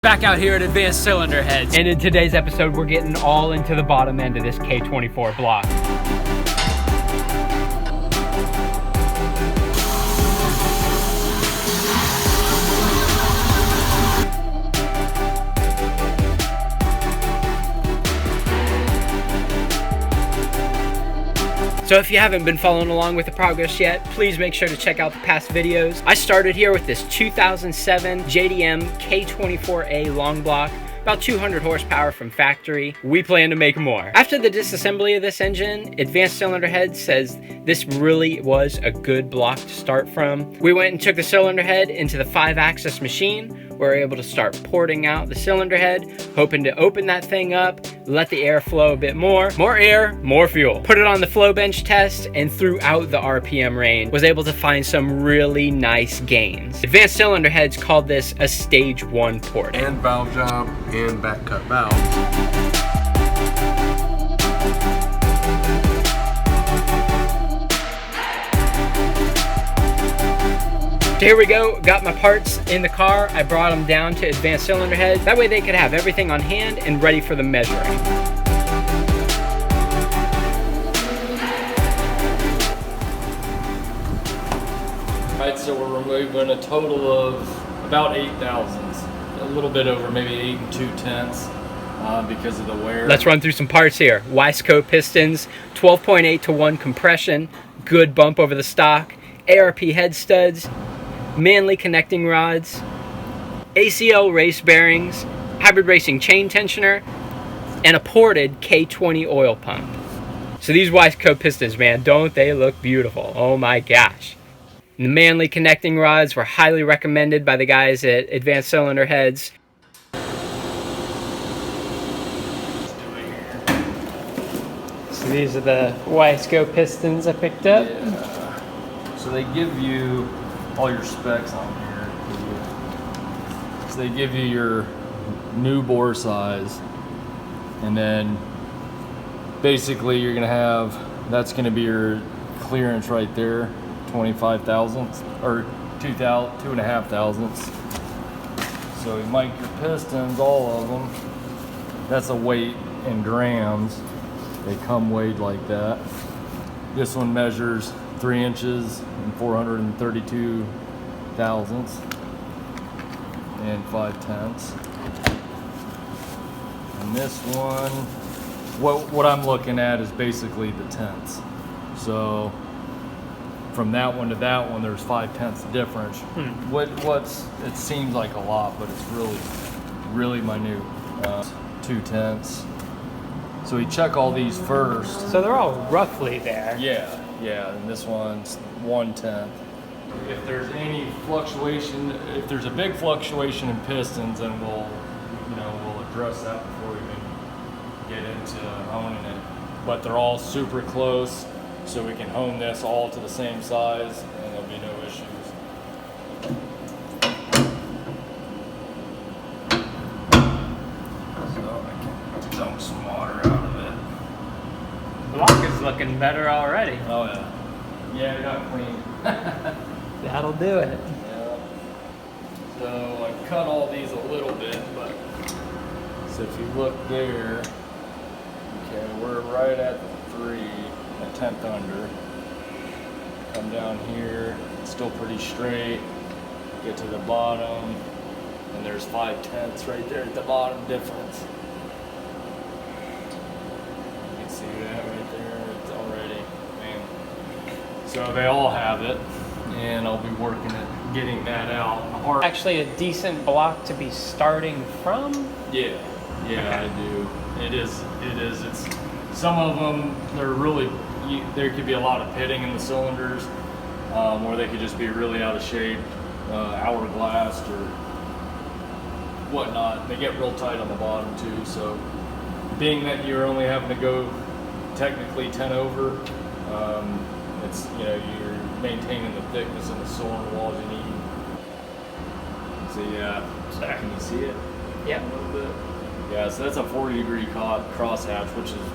Back out here at Advanced Cylinder Heads. And in today's episode, we're getting all into the bottom end of this K24 block. So if you haven't been following along with the progress yet, please make sure to check out the past videos. I started here with this 2007 JDM K24A long block, about 200 horsepower from factory. We plan to make more. After the disassembly of this engine, Advanced Cylinder Head says this really was a good block to start from. We went and took the cylinder head into the 5-axis machine. We were able to start porting out the cylinder head, hoping to open that thing up, let the air flow a bit more. More air, more fuel. Put it on the flow bench test, and throughout the RPM range, was able to find some really nice gains. Advanced Cylinder Heads called this a stage 1 port. And valve job and back cut valves. So here we go, got my parts in the car. I brought them down to Advanced Cylinder Heads. That way they could have everything on hand and ready for the measuring. Right, so we're removing a total of about 8 thousandths. A little bit over, maybe 8 2/10 because of the wear. Let's run through some parts here. Wiseco pistons, 12.8 to 1 compression, good bump over the stock, ARP head studs, Manley connecting rods, ACL race bearings, hybrid racing chain tensioner, and a ported K20 oil pump. So these Wiseco pistons, man, don't they look beautiful? Oh my gosh. And the Manley connecting rods were highly recommended by the guys at Advanced Cylinder Heads. So these are the Wiseco pistons I picked up. Yeah. So they give you all your specs on here. So they give you your new bore size, and then basically you're gonna have, that's gonna be your clearance right there, 25 thousandths or 2.5 thousandths. So you mic your pistons, all of them. That's a weight in grams. They come weighed like that. This one measures 3 inches and 432 thousandths and 5/10. And this one, what I'm looking at is basically the tenths. So from that one to that one, there's 5/10 difference. It seems like a lot, but it's really minute. 2/10. So we check all these first. So they're all roughly there. Yeah, and this one's 1/10. If there's any fluctuation, if there's a big fluctuation in pistons, then we'll address that before we even get into honing it. But they're all super close, so we can hone this all to the same size, and there'll be no issues. So I can dump some water out of it. The block is looking better already. Oh yeah. Yeah, it got clean. That'll do it. Yeah. So I cut all these a little bit, but so if you look there, okay, we're right at the 3, a tenth under. Come down here, it's still pretty straight. Get to the bottom, and there's 5/10 right there at the bottom difference. You can see that right there. It's already, man. So they all have it, and I'll be working at getting that out. Actually a decent block to be starting from? Yeah, I do. It is. It's some of them. There could be a lot of pitting in the cylinders, or they could just be really out of shape, hourglass or whatnot. They get real tight on the bottom too. So, being that you're only having to go technically 10 over, it's you're maintaining the thickness of the cylinder walls you need. So yeah, can you see it? Yeah. A little bit. Yeah, so that's a 40-degree crosshatch, which is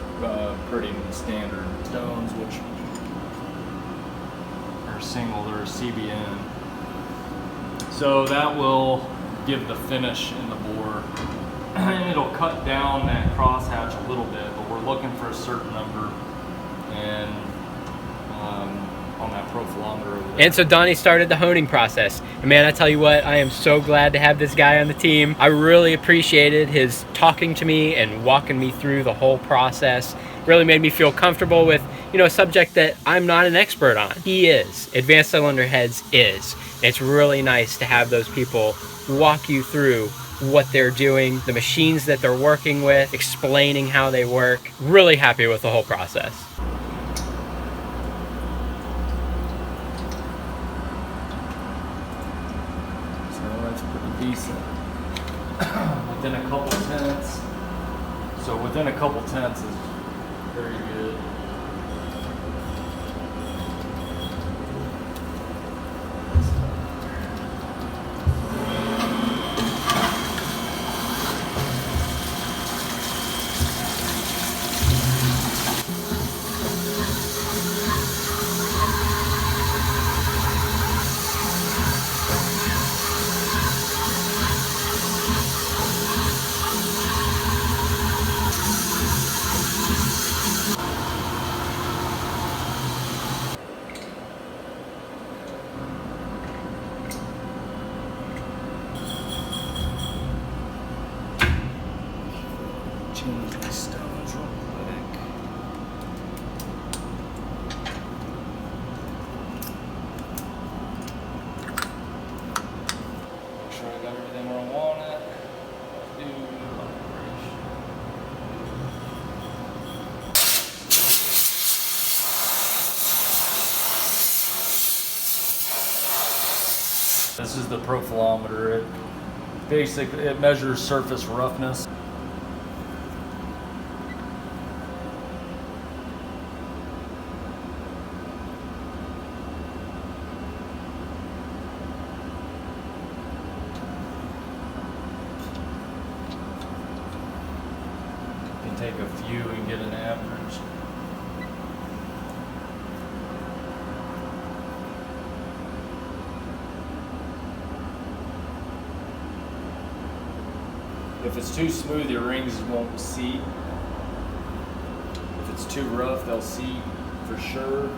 pretty standard. Stones, which are single, they're a CBN. So that will give the finish in the bore. And it'll cut down that crosshatch a little bit, but we're looking for a certain number, and on that profilometer over there. And so Donnie started the honing process. And man, I tell you what, I am so glad to have this guy on the team. I really appreciated his talking to me and walking me through the whole process. Really made me feel comfortable with, you know, a subject that I'm not an expert on. He is. Advanced Cylinder Heads is. And it's really nice to have those people walk you through what they're doing, the machines that they're working with, explaining how they work. Really happy with the whole process. So that's pretty decent. Within a couple tenths. So within a couple tenths is very good. Change these stones real quick. Make sure I got everything where I want it. This is the profilometer. It measures surface roughness. Take a few and get an average. If it's too smooth, your rings won't seat. If it's too rough, they'll seat for sure.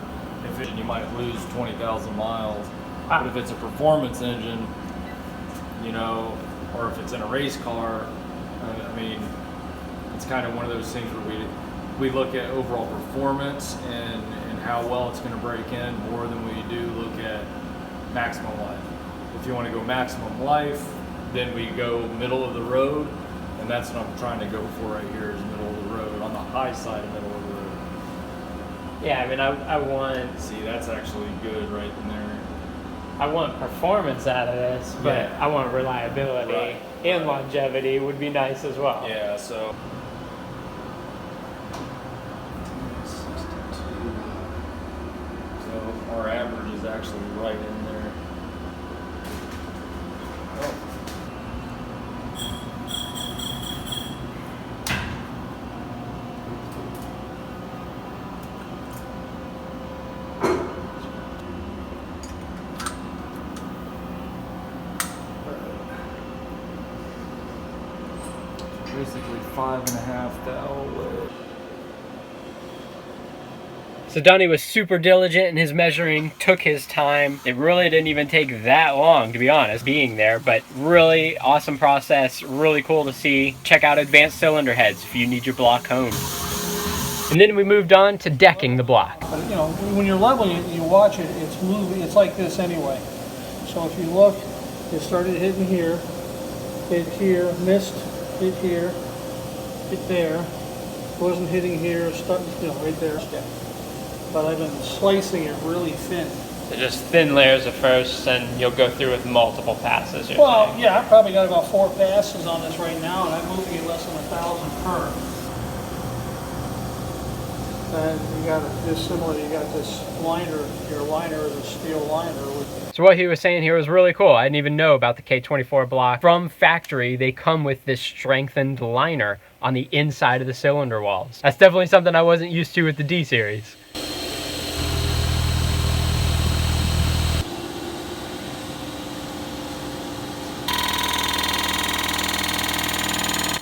You might lose 20,000 miles. But if it's a performance engine, you know, or if it's in a race car, I mean, it's kind of one of those things where we look at overall performance and how well it's going to break in more than we do look at maximum life. If you want to go maximum life, then we go middle of the road, and that's what I'm trying to go for right here is middle of the road, on the high side of middle of the road. Yeah, I mean, I want... See, that's actually good right in there. I want performance out of this, but Yeah. I want reliability. Right. And longevity would be nice as well. Yeah, so... Our average is actually right in there. Oh. Basically 5.5 thou away. So Donnie was super diligent in his measuring, took his time. It really didn't even take that long, to be honest, being there, but really awesome process, really cool to see. Check out Advanced Cylinder Heads if you need your block honed. And then we moved on to decking the block. But you know, when you're leveling it, you watch it, it's moving, it's like this anyway. So if you look, it started hitting here, hit here, missed, hit here, hit there, wasn't hitting here, stuck, you know, right there. But I've been slicing it really thin. So just thin layers at first, and you'll go through with multiple passes. Well, yeah, I've probably got about 4 passes on this right now, and I'm moving it less than 1,000 per. And you got this similar, you got this liner, your liner is a steel liner. So what he was saying here was really cool. I didn't even know about the K24 block. From factory, they come with this strengthened liner on the inside of the cylinder walls. That's definitely something I wasn't used to with the D series.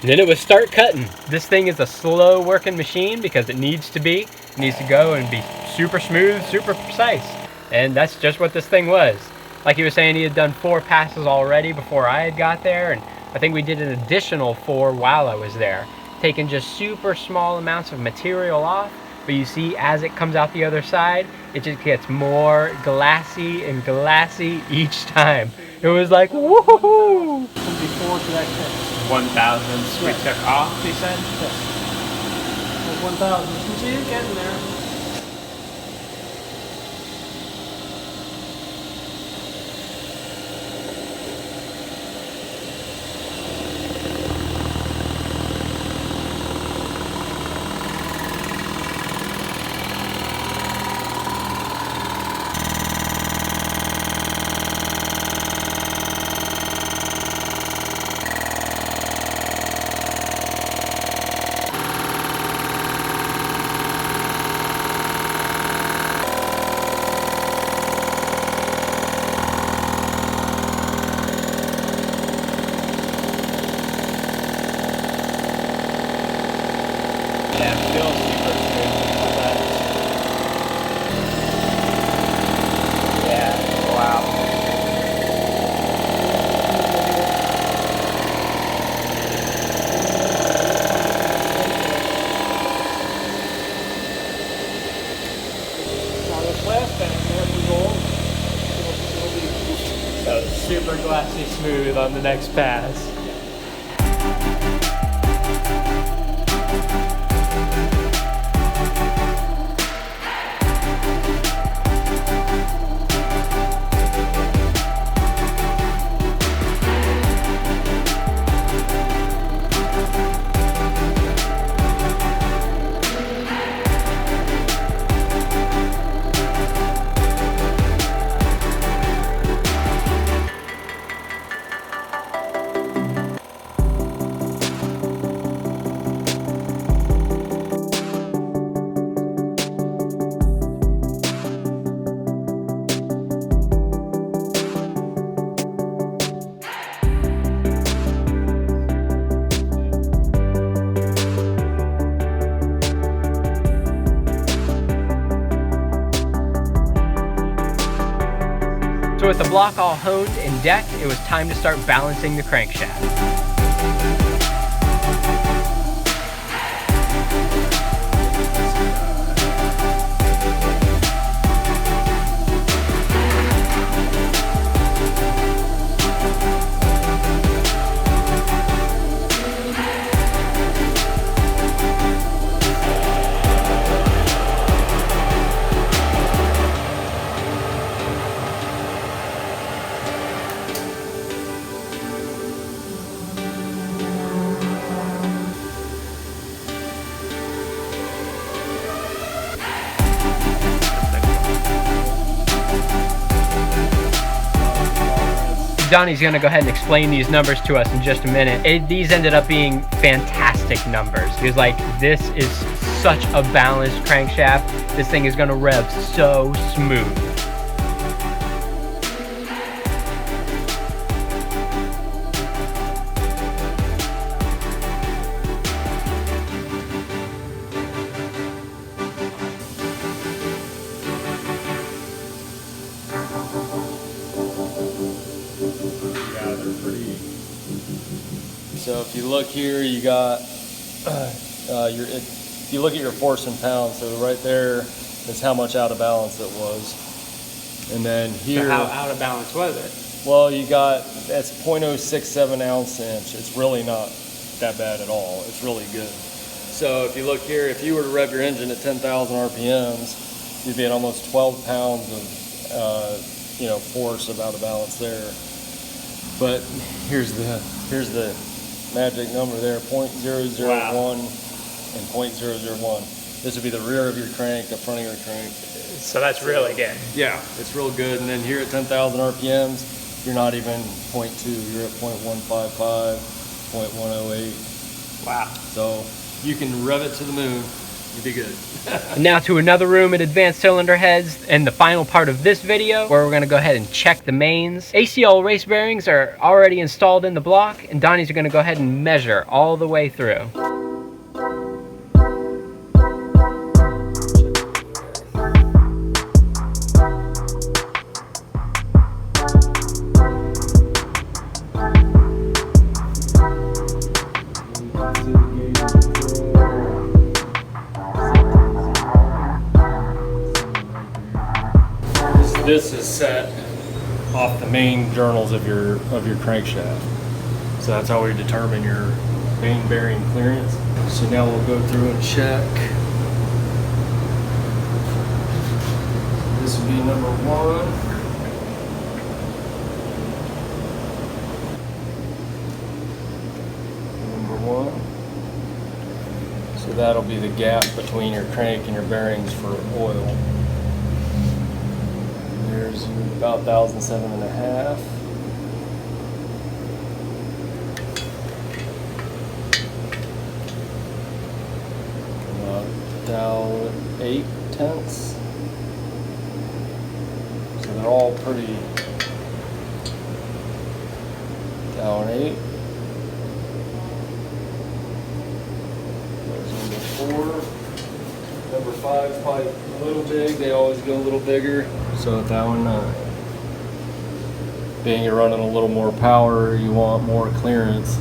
And then it was start cutting. This thing is a slow working machine because it needs to be. It needs to go and be super smooth, super precise. And that's just what this thing was. Like he was saying, he had done 4 passes already before I had got there, and I think we did an additional 4 while I was there, taking just super small amounts of material off. But you see, as it comes out the other side, it just gets more glassy and glassy each time. It was like, woohoo! Before to that test. 1,000 we took off, he said? Yes. 1,000. You can see it getting there. So super glassy smooth on the next pass. So with the block all honed and decked, it was time to start balancing the crankshaft. Donnie's gonna go ahead and explain these numbers to us in just a minute. These ended up being fantastic numbers. He was like, this is such a balanced crankshaft. This thing is gonna rev so smooth. So if you look here, you got if you look at your force in pounds, so right there is how much out of balance it was. And then here, So how out of balance was it? well, you got, that's 0.067 ounce inch. It's really not that bad at all. It's really good. So if you look here, if you were to rev your engine at 10,000 RPMs, you'd be at almost 12 pounds of force of out of balance there. But here's the magic number there, 0.001 Wow. and 0.001. This would be the rear of your crank, the front of your crank. So that's really good. Yeah, it's real good. And then here at 10,000 RPMs, you're not even 0.2, you're at 0.155, 0.108. Wow. So you can rev it to the moon you'd be good. Now to another room at Advanced Cylinder Heads, and the final part of this video where we're gonna go ahead and check the mains. ACL race bearings are already installed in the block, and Donnie's gonna go ahead and measure all the way through. This is set off the main journals of your crankshaft. So that's how we determine your main bearing clearance. So now we'll go through and check. This would be number 1. Number 1. So that'll be the gap between your crank and your bearings for oil. There's about 1,007.5. About 8/10. So they're all pretty down 8. There's number 4. Number 5 is probably a little big. They always go a little bigger. So that one, being you're running a little more power, you want more clearance.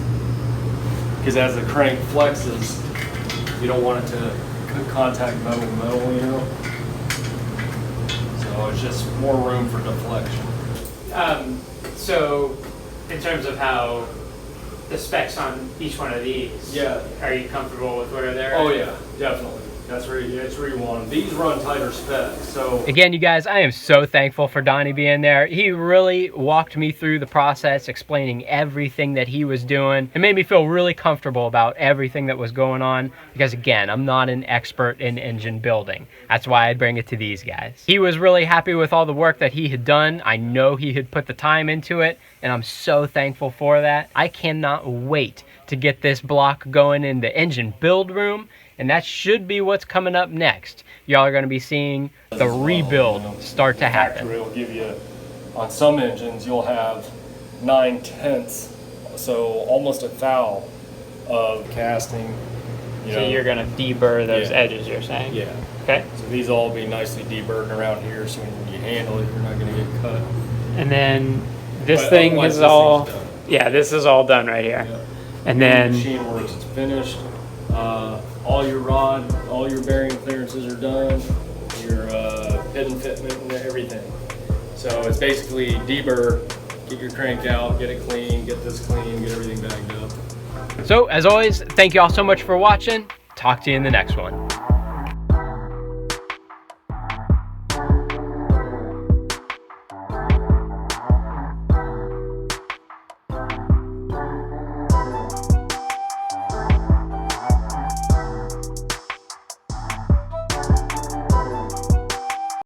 Because as the crank flexes, you don't want it to contact metal to metal, you know? So it's just more room for deflection. So in terms of how the specs on each one of these, Yeah. are you comfortable with where they're at? Oh yeah, definitely. That's where you want them. These run tighter specs, so. Again, you guys, I am so thankful for Donnie being there. He really walked me through the process, explaining everything that he was doing. It made me feel really comfortable about everything that was going on, because again, I'm not an expert in engine building. That's why I bring it to these guys. He was really happy with all the work that he had done. I know he had put the time into it, and I'm so thankful for that. I cannot wait to get this block going in the engine build room, and that should be what's coming up next. Y'all are going to be seeing the rebuild start to happen. Factory will give you, on some engines, you'll have 9/10, so almost a thou of casting. So you're going to deburr those Yeah. edges, you're saying? Yeah. Okay. So these all be nicely deburred around here, so when you handle it, you're not going to get cut. And then this But thing otherwise, is this all, thing's done. yeah, this is all done right here. Yeah. And then, Machine works, it's finished. All your rod, all your bearing clearances are done. Your pin and fitment and everything. So it's basically deburr, get your crank out, get it clean, get this clean, get everything bagged up. so as always, thank you all so much for watching. Talk to you in the next one.